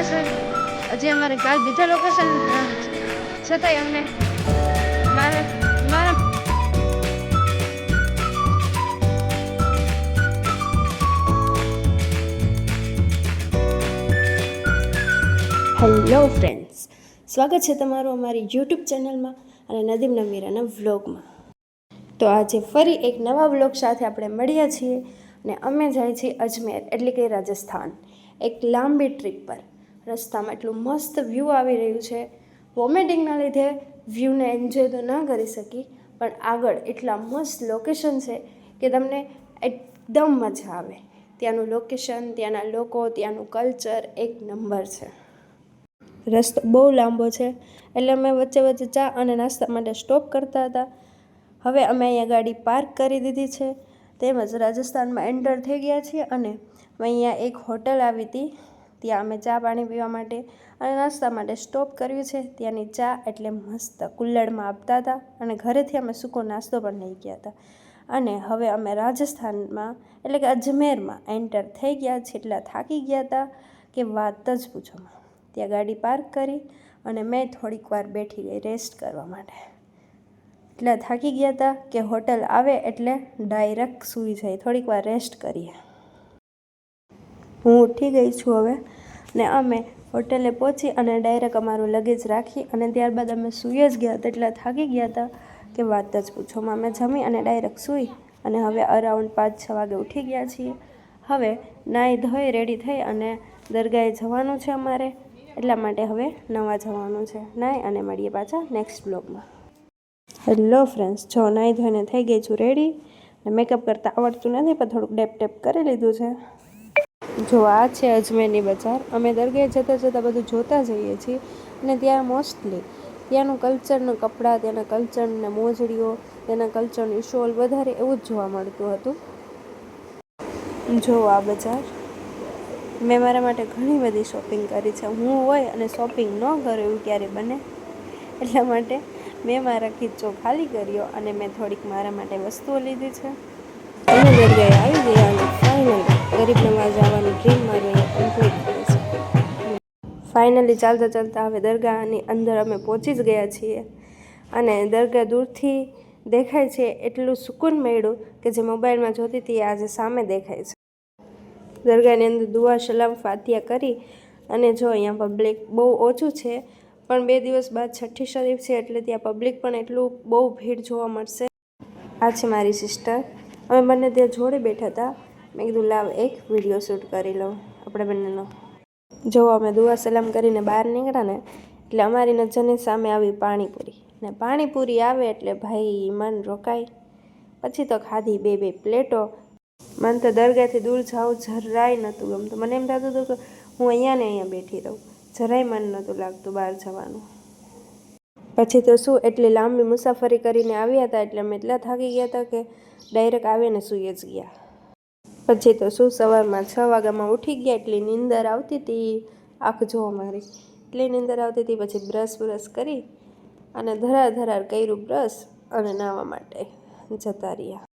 Location હજી અમારે કાલ બીજા લોકેશન છતાંય અમને મારા હેલો ફ્રેન્ડ્સ, સ્વાગત છે તમારું અમારી યુટ્યુબ ચેનલમાં અને નદીમ નમીરાના વ્લોગમાં. તો આજે ફરી એક નવા વ્લોગ સાથે આપણે મળ્યા છીએ અને અમે જાય છીએ અજમેર એટલે કે રાજસ્થાન એક લાંબી ટ્રીપ પર. રસ્તામાં એટલું મસ્ત વ્યૂ આવી રહ્યું છે. વોમિટિંગના લીધે વ્યૂને એન્જોય તો ના કરી શકી, પણ આગળ એટલા મસ્ત લોકેશન છે કે તમને એકદમ મજા આવે. ત્યાંનું લોકેશન, ત્યાંના લોકો, ત્યાંનું કલ્ચર એક નંબર છે. રસ્તો બહુ લાંબો છે એટલે અમે વચ્ચે વચ્ચે ચા અને નાસ્તા માટે સ્ટોપ કરતા હતા. હવે અમે અહીંયા ગાડી પાર્ક કરી દીધી છે, તેમજ રાજસ્થાનમાં એન્ટર થઈ ગયા છીએ અને અહીંયા એક હોટલ આવી હતી, ત્યાં અમે ચા પાણી પીવા માટે અને નાસ્તા માટે સ્ટોપ કર્યું છે. ત્યાંની ચા એટલે મસ્ત કુલ્લડમાં આપતા હતા અને ઘરેથી અમે સૂકો નાસ્તો પણ લઈ ગયા હતા. અને હવે અમે રાજસ્થાનમાં એટલે કે અજમેરમાં એન્ટર થઈ ગયા છીએ. એટલા થાકી ગયા હતા કે વાત જ પૂછોમાં. ત્યાં ગાડી પાર્ક કરી અને મેં થોડીક વાર બેઠી ગઈ રેસ્ટ કરવા માટે. એટલા થાકી ગયા હતા કે હોટલ આવે એટલે ડાયરેક્ટ સૂઈ જાય, થોડીક વાર રેસ્ટ કરીએ. હું ઉઠી ગઈ છું હવે ને અમે હોટલે પહોંચી અને ડાયરેક્ટ અમારું લગેજ રાખી અને ત્યારબાદ અમે સૂઈ જ ગયા હતા. એટલા થાકી ગયા હતા કે વાત જ પૂછોમાં. અમે જમી અને ડાયરેક્ટ સૂઈ અને હવે અરાઉન્ડ 5-6 વાગે ઉઠી ગયા છીએ. હવે નાહી ધોઈ રેડી થઈ અને દરગાહે જવાનું છે અમારે, એટલા માટે હવે નવા જવાનું છે. નાહી અને મળીએ પાછા નેક્સ્ટ બ્લોગમાં. હેલો ફ્રેન્ડ્સ, જો નાહી ધોઈને થઈ ગઈ છું રેડી ને મેકઅપ કરતાં આવડતું નથી પણ થોડુંક ડેપ કરી લીધું છે. જો આ છે અજમેરની બજાર. અમે દરગાહે જતાં જતાં બધું જોતા જઈએ છીએ અને ત્યાં મોસ્ટલી ત્યાંનું કલ્ચરનું કપડાં, ત્યાંના કલ્ચરના મોજડીઓ, ત્યાંના કલ્ચરની શોલ વધારે એવું જ જોવા મળતું હતું. જો આ બજાર મેં મારા માટે ઘણી બધી શોપિંગ કરી છે. હું હોય અને શોપિંગ ન કરું એવું ક્યારે બને, એટલા માટે મેં મારા ખીચો ખાલી કર્યો અને મેં થોડીક મારા માટે વસ્તુઓ લીધી છે. અમે દરગાહે આવી ગયા અને ફાઇનલી ગરીબ નવાઝ આવવાની ડ્રીમ મારી અહીંયા કમ્પ્લીટ થઈ છે. ફાઇનલી ચાલતા ચાલતા હવે દરગાહની અંદર અમે પહોંચી જ ગયા છીએ અને દરગાહ દૂરથી દેખાય છે એટલું સુકૂન મળ્યું કે જે મોબાઈલમાં જોતી હતી આજે સામે દેખાય છે. દરગાહની અંદર દુઆ સલામ ફાતિયા કરી અને જો અહીંયા પબ્લિક બહુ ઓછું છે, પણ 2 દિવસ બાદ છઠ્ઠી શરીફ છે એટલે ત્યાં પબ્લિક પણ એટલું બહુ ભીડ જોવા મળશે. આ છે મારી સિસ્ટર. અમે બંને ત્યાં જોડે બેઠા હતા. મેં કીધું લાવ એક વિડીયો શૂટ કરી લઉં આપણે બંનેનો. જો અમે દુઆ સલામ કરીને બહાર નીકળ્યા ને એટલે અમારી નજરની સામે આવી પાણીપુરી ને પાણીપુરી આવે એટલે ભાઈ મન રોકાય. પછી તો ખાધી 2 પ્લેટો. મને તો દરગાહથી દૂર જાઉં જરાય નહોતું ગમતું. મને એમ થતું હતું કે હું અહીંયા ને અહીંયા બેઠી રહું. જરાય મન નહોતું લાગતું બહાર જવાનું. પછી તો શું એટલી લાંબી મુસાફરી કરીને આવ્યા હતા એટલે અમે એટલા થાકી ગયા હતા કે ડાયરેક્ટ આવીને સૂઈ જ ગયા. પછી તો શું સવારમાં 6 વાગ્યામાં ઉઠી ગયા. એટલી નીંદર આવતી હતી, આંખ જોવા મારી એટલી નીંદર આવતી હતી. પછી બ્રશ કરી અને ધરાર કર્યું બ્રશ અને નાહવા માટે જતા રહ્યા.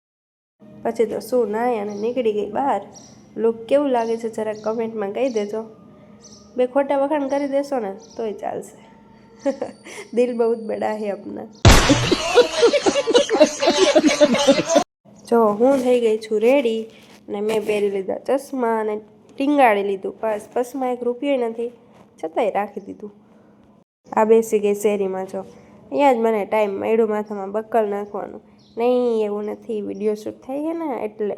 પછી તો શું નાહી અને નીકળી ગઈ બહાર. લુક કેવું લાગે છે જરાક કમેન્ટમાં કહી દેજો. 2 ખોટા વખાણ કરી દેશો ને તોય ચાલશે. દિલ બહુ જ બડા હે અપના. જો હું થઈ ગઈ છું રેડી અને મેં પહેરી લીધા ચશ્મા અને ટીંગાળી લીધું પાસ. પર્સમાં 1 રૂપિયો નથી છતાંય રાખી દીધું. આ બેસી ગઈ શેરીમાં. જો અહીંયા જ મને ટાઈમ મળ્યો માથામાં બક્કલ નાખવાનું. નહીં એવું નથી, વિડીયો શૂટ થાય છે ને એટલે.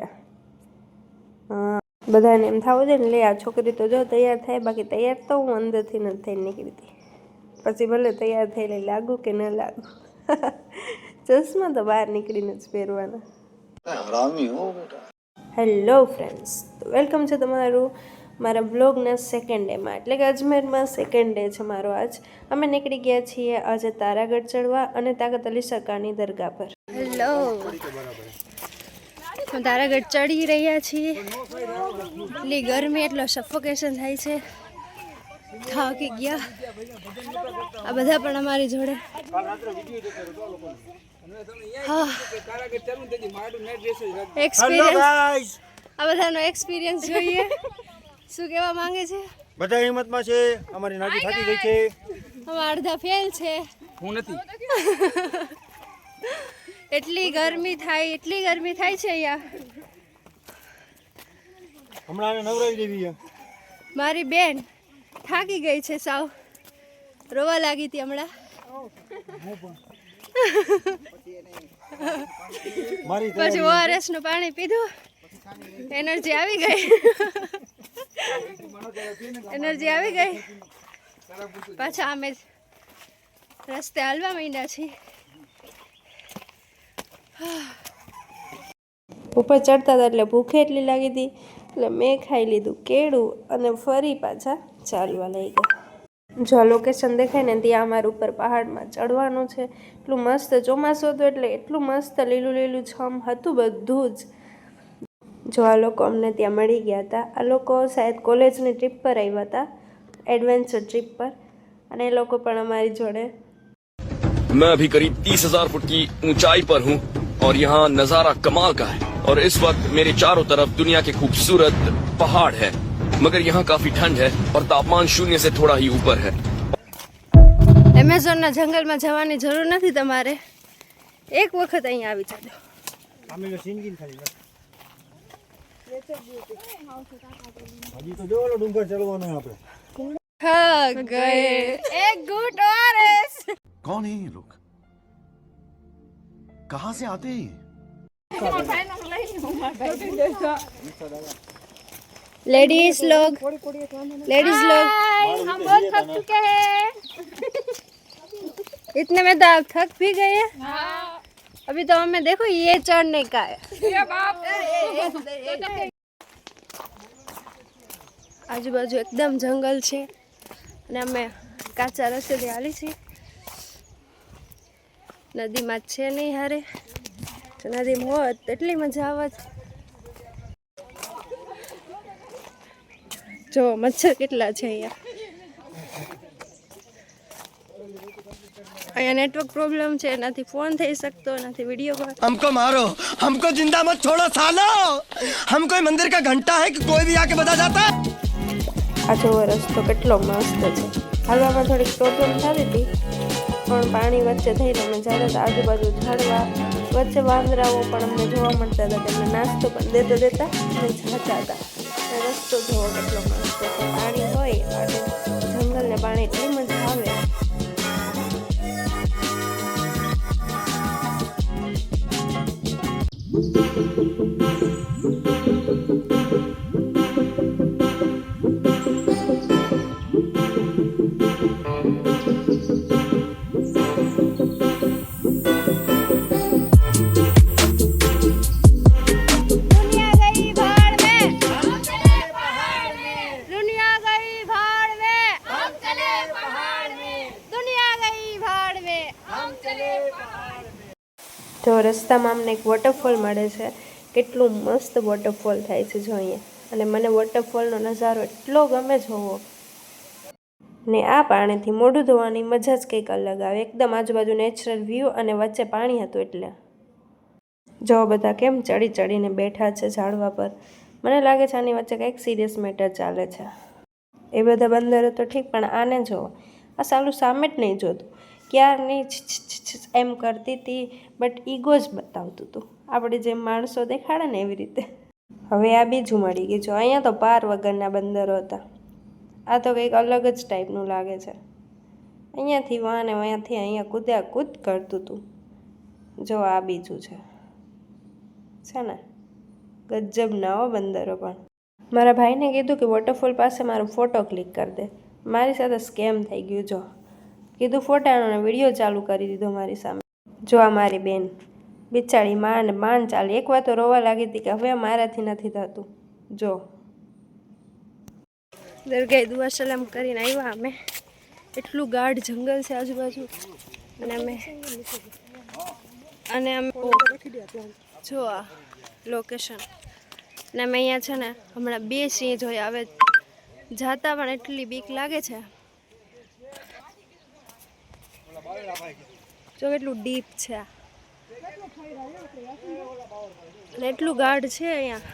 હા, બધાને એમ થવું દે ને લે આ છોકરી તો જો તૈયાર થાય, બાકી તૈયાર તો હું અંદરથી નથી થઈને નીકળતી. પછી ભલે તૈયાર થઈને લાગુ કે ન લાગુ. ચશ્મા તો બહાર નીકળીને જ પહેરવાના. હેલો ફ્રેન્ડ્સ, વેલકમ છે તમારું મારા બ્લોગના સેકન્ડ ડેમાં, એટલે કે અજમેરમાં સેકન્ડ ડે છે મારો આજ. અમે નીકળી ગયા છીએ આજે તારાગઢ ચડવા અને તાકત અલી સરકારની દરગાહ પર. હેલો, તારાગઢ ચડી રહ્યા છીએ. એટલી ગરમી, એટલો સફોકેશન થાય છે, થાકી ગયા. આ બધા પણ અમારી જોડે. હા, એક્સપિરિયન્સ, આ બધાનો એક્સપિરિયન્સ જોઈએ. શું કહેવા માંગે છે? બધા હિંમતમાં છે. અમારી નાજી થાકી ગઈ છે. હવે અડધા ફેલ છે. હું નથી. એટલી ગરમી થાય છે અહીંયા. હમણાં આને નવરાવી દેવી છે. મારી બેન થાકી ગઈ છે સાવ, રોવા લાગી હતી હમણાં. મારી પછી ORS નું પાણી પીધું, એનર્જી આવી ગઈ. પાછા અમે રસ્તે હાલવા માંડ્યા છીએ. ઉપર ચડતા હતા એટલે ભૂખ એટલી લાગી હતી એટલે મેં ખાઈ લીધું કેળું અને ફરી પાછા ચાલવા લઈ ગયા. જો લોકેશન દેખાય ને ત્યાં અમારે ઉપર પહાડમાં ચડવાનું છે. એટલું મસ્ત ચોમાસું હતું એટલે એટલું મસ્ત લીલું છમ હતું બધું જ. જો આ લોકો અમને ત્યાં મળી ગયા હતા. આ લોકો શાયદ કોલેજની ટ્રીપ પર આવ્યા હતા, એડવેન્ચર ટ્રીપ પર, અને એ લોકો પણ અમારી જોડે. मैं अभी करीब 30,000 फुट की ऊंचाई पर हूँ और यहाँ नजारा कमाल का है और इस वक्त मेरे चारों तरफ दुनिया के खूबसूरत पहाड़ है, मगर यहाँ काफी ठंड है और तापमान 0 से थोड़ा ही ऊपर है. એમેઝોનના જંગલમાં જવાની જરૂર નથી તમારે, એક વખત અહીંયા આવી જજો. અમે તો સિંગિંગ ખાલી હજી તો જો ઓલો ડુંગર ચડવાનો આપણે. થક ગયે. એક ઘૂંટ ORS. कौन है ये लोग? कहाँ से आते हैं? लेडीज लोग हम बहुत थक चुके हैं। इतने में तो आप थक भी गए हैं. अभी तो हमें देखो ये चढ़ने का है. આજુબાજુ એકદમ જંગલ છે અને અમે કાચા રસ્તેથી હાલી છીએ. નદીમાં છે નહીં હારે, નદીમાં હોત એટલી મજા આવત. જો મચ્છર કેટલા છે અહીંયા નેટવર્ક પ્રોબ્લેમ છે, નથી ફોન થઈ શકતો, નથી વિડીયો કોલ. हमको मारो, हमको जिंदा मत छोड़ो सालो. हम कोई मंदिर का घंटा है कि कोई भी आके बता जाता. આ જોવો રસ્તો કેટલો મસ્ત છે. હાલવામાં થોડીક પ્રોબ્લેમ થતી હતી, પણ પાણી વચ્ચે થઈને અમે જતા હતા. આજુબાજુ ઝાડવા વચ્ચે વાંદરાઓ પણ અમને જોવા મળતા હતા. તેમને નાસ્તો પણ દેતા અને જતા હતા. રસ્તો જોવો કેટલો મસ્ત છે. પાણી હોય અને જંગલને પાણી એટલી મજા આવે. તો રસ્તામાં અમને એક વોટરફોલ મળે છે. કેટલું મસ્ત વોટરફોલ થાય છે જો અહીંયા. અને મને વોટરફોલનો નજારો એટલો ગમે જોવો. ને આ પાણીથી મોઢું ધોવાની મજા જ કંઈક અલગ આવે. એકદમ આજુબાજુ નેચરલ વ્યૂ અને વચ્ચે પાણી હતું એટલે. જો બધા કેમ ચડીને બેઠા છે ઝાડવા પર. મને લાગે છે આની વચ્ચે કંઈક સિરિયસ મેટર ચાલે છે. એ બધા બંદરો તો ઠીક, પણ આને જોવો. આ સાલું સામે જ નહીં જોતું. ક્યારની એમ કરતી હતી, બટ ઈગો જ બતાવતું હતું. આપણે જેમ માણસો દેખાડે ને એવી રીતે. હવે આ બીજું મળી ગયું. જો અહીંયા તો પાર વગરના બંદરો હતા. આ તો કંઈક અલગ જ ટાઈપનું લાગે છે. અહીંયાથી વાને અહીંયાથી અહીંયા કૂદ્યા કૂદ કરતું હતું. જો આ બીજું છે ને, ગજબ ના હો બંદરો પણ. મારા ભાઈને કીધું કે વોટરફોલ પાસે મારો ફોટો ક્લિક કરી દે. મારી સાથે સ્કેમ થઈ ગયું. જો કીધું ફોટાનો ને વિડીયો ચાલુ કરી દીધો મારી સામે. જો આ મારી બેન બિચારી માંડ ચાલી. એક વાર તો રોવા લાગી હતી કે હવે મારાથી નથી થતું. જો દરગાહ દુઆ સલામ કરીને આવ્યા અમે. એટલું ગાઢ જંગલ છે આજુબાજુ. અને અમે જો આ લોકેશન. ને અમે અહીંયા છે ને હમણાં 2 સિંહ જોયા. હવે જાતા પણ એટલી બીક લાગે છે. જો કેટલું ડીપ છે આ, અને એટલું ગાઢ છે અહીંયા.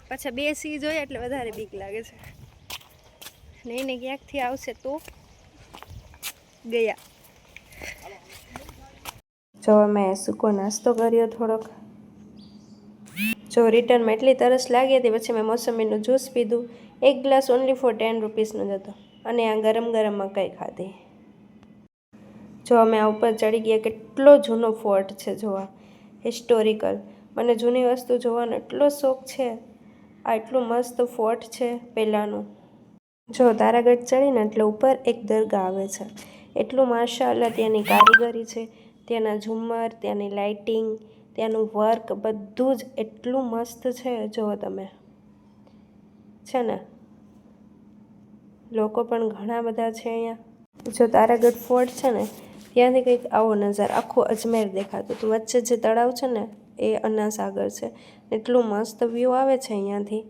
પાછા 2 સિંહ જોયા એટલે વધારે બીક લાગે છે. નહીં ને ક્યાંકથી આવશે તો ગયા. જો અમે સૂકો નાસ્તો કર્યો થોડોક. જો રિટર્નમાં એટલી તરસ લાગી હતી પછી મેં મોસંબીનું જ્યુસ પીધું. એક ગ્લાસ ઓનલી ફોર 10 રૂપીસનો જ હતો અને આ ગરમ ગરમ મકાઈ ખાધી. જો અમે આ ઉપર ચડી ગયા. કેટલો જૂનો ફોર્ટ છે જોવા, હિસ્ટોરિકલ. મને જૂની વસ્તુ જોવાનો એટલો શોખ છે. આ એટલું મસ્ત ફોર્ટ છે પહેલાંનું. જો તારાગઢ ચડીને એટલે ઉપર એક દરગાહ આવે છે. એટલું માશાઅલ્લાહ ત્યાંની કારીગરી છે, ત્યાંના ઝુમ્મર, ત્યાંની લાઇટિંગ, ત્યાંનું વર્ક બધું જ એટલું મસ્ત છે. જુઓ તમે, છે ને લોકો પણ ઘણા બધા છે અહીંયા. જો તારાગઢ ફોર્ટ છે ને ત્યાંથી કંઈક આવો નજારો, આખું અજમેર દેખાતું હતું. વચ્ચે જે તળાવ છે ને એ અન્ના સાગર છે. એટલું મસ્ત વ્યૂ આવે છે અહીંયાથી.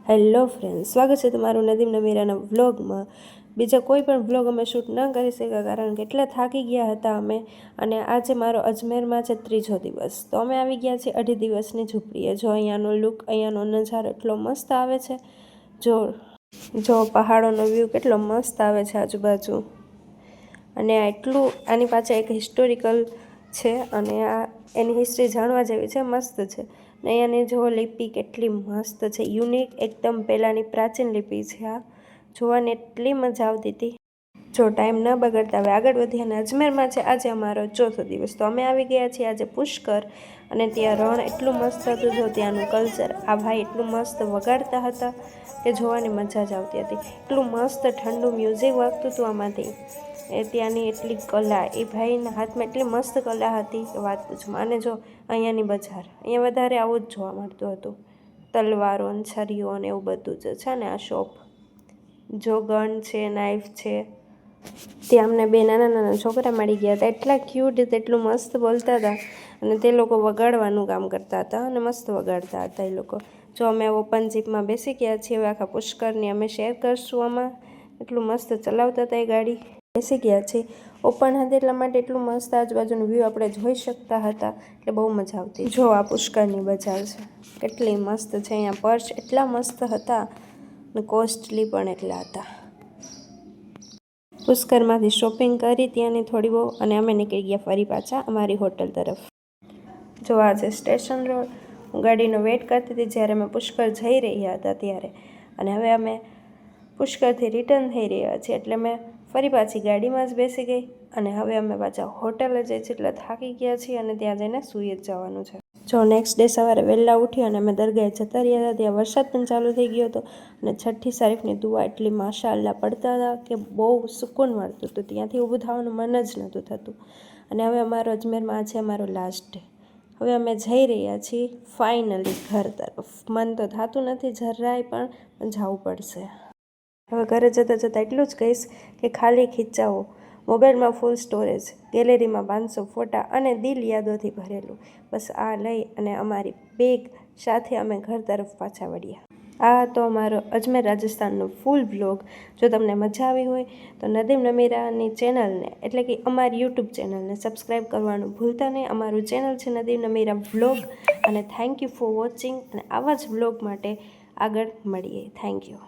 હેલો ફ્રેન્ડ, સ્વાગત છે તમારું નદીમ નમીરાના વ્લોગમાં. બીજા કોઈ પણ વ્લોગ અમે શૂટ ન કરી શક્યા કારણ કે એટલા થાકી ગયા હતા અમે. અને આજે મારો અજમેરમાં છે 3જો દિવસ. તો અમે આવી ગયા છીએ 2.5 દિવસની ઝૂંપડીએ. જો અહીંયાનો લુક, અહીંયાનો નજારો એટલો મસ્ત આવે છે. જો પહાડોનો વ્યૂ કેટલો મસ્ત આવે છે આજુબાજુ. અને આ એટલું, આની પાછળ એક હિસ્ટોરિકલ છે અને આ એની હિસ્ટ્રી જાણવા જેવી છે, મસ્ત છે. ને અહીંયાની જો લિપિ કેટલી મસ્ત છે, યુનિક એકદમ પહેલાંની પ્રાચીન લિપિ છે. આ જોવાની એટલી મજા આવતી હતી. જો ટાઈમ ન બગાડતા હવે આગળ વધી અને અજમેરમાં છે આજે અમારો 4થો દિવસ. તો અમે આવી ગયા છીએ આજે પુષ્કર અને ત્યાં રણ એટલું મસ્ત હતું. જો ત્યાંનું કલ્ચર, આ ભાઈ એટલું મસ્ત વગાડતા હતા કે જોવાની મજા જ આવતી હતી. એટલું મસ્ત ઠંડુ મ્યુઝિક વાગતું હતું આમાંથી. એ ત્યાંની એટલી કલા, એ ભાઈના હાથમાં એટલી મસ્ત કલા હતી કે વાત પૂછમાં. અને જો અહીંયાની બજાર, અહીંયા વધારે આવું જ જોવા મળતું હતું. તલવારો ને છરીઓ ને એવું બધું જ છે ને આ શોપ. જો ગન છે, નાઈફ છે. ત્યાં અમને 2 નાના નાના છોકરા મળી ગયા હતા. એટલા ક્યુટ, એટલું મસ્ત બોલતા હતા અને તે લોકો વગાડવાનું કામ કરતા હતા અને મસ્ત વગાડતા હતા એ લોકો. જો અમે ઓપન જીપમાં બેસી ગયા છીએ. હવે આખા પુષ્કરની અમે શેર કરશું આમાં. એટલું મસ્ત ચલાવતા હતા એ ગાડી. બેસી ગયા છીએ. ઓપન હતી એટલા માટે એટલું મસ્ત આજુબાજુનું વ્યૂ આપણે જોઈ શકતા હતા. એટલે બહુ મજા આવતી. જો આ પુષ્કરની બજાર છે, કેટલી મસ્ત છે. અહીંયા પર્સ એટલા મસ્ત હતા અને કોસ્ટલી પણ એટલા હતા. પુષ્કરમાંથી શોપિંગ કરી ત્યાંની થોડી બહુ અને અમે નીકળી ગયા ફરી પાછા અમારી હોટલ તરફ. જો આ છે સ્ટેશન રોડ. હું ગાડીનો વેઇટ કરતી હતી જ્યારે અમે પુષ્કર જઈ રહ્યા હતા ત્યારે. અને હવે અમે પુષ્કરથી રિટર્ન થઈ રહ્યા છીએ એટલે મેં ફરી પાછી ગાડીમાં જ બેસી ગઈ. અને હવે અમે પાછા હોટલે જઈએ છીએ એટલે થાકી ગયા છીએ અને ત્યાં જઈને સૂઈ જ જવાનું છે. જો નેક્સ્ટ ડે સવારે વહેલા ઉઠી અને અમે દરગાહે જતા રહ્યા હતા. ત્યાં વરસાદ પણ ચાલુ થઈ ગયો હતો અને છઠ્ઠી શરીફની દુઆ એટલી માશાઅલ્લાહ પડતા હતા કે બહુ સુકૂન મળતું હતું. ત્યાંથી ઊભું થવાનું મન જ નહોતું થતું. અને હવે અમારો અજમેરમાં આ છે અમારો લાસ્ટ ડે. હવે અમે જઈ રહ્યા છીએ ફાઇનલી ઘર તરફ. મન તો થતું નથી જરાય પણ જવું પડશે. હવે ઘરે જતાં જતાં એટલું જ કહીશ કે ખાલી ખીચાઓ, મોબાઈલમાં ફૂલ સ્ટોરેજ, ગેલેરીમાં 500 ફોટા અને દિલ યાદોથી ભરેલું. બસ આ લઈ અને અમારી બેગ સાથે અમે ઘર તરફ પાછા વળ્યા. આ તો અમારો અજમેર રાજસ્થાનનો ફૂલ બ્લોગ. જો તમને મજા આવી હોય તો નદીમ નમીરાની ચેનલને એટલે કે અમારી યુટ્યુબ ચેનલને સબસ્ક્રાઈબ કરવાનું ભૂલતા નહીં. અમારું ચેનલ છે નદીમ નમીરા વ્લોગ. અને થેન્ક યુ ફોર વોચિંગ. અને આવા જ વ્લોગ માટે આગળ મળીએ. Thank you.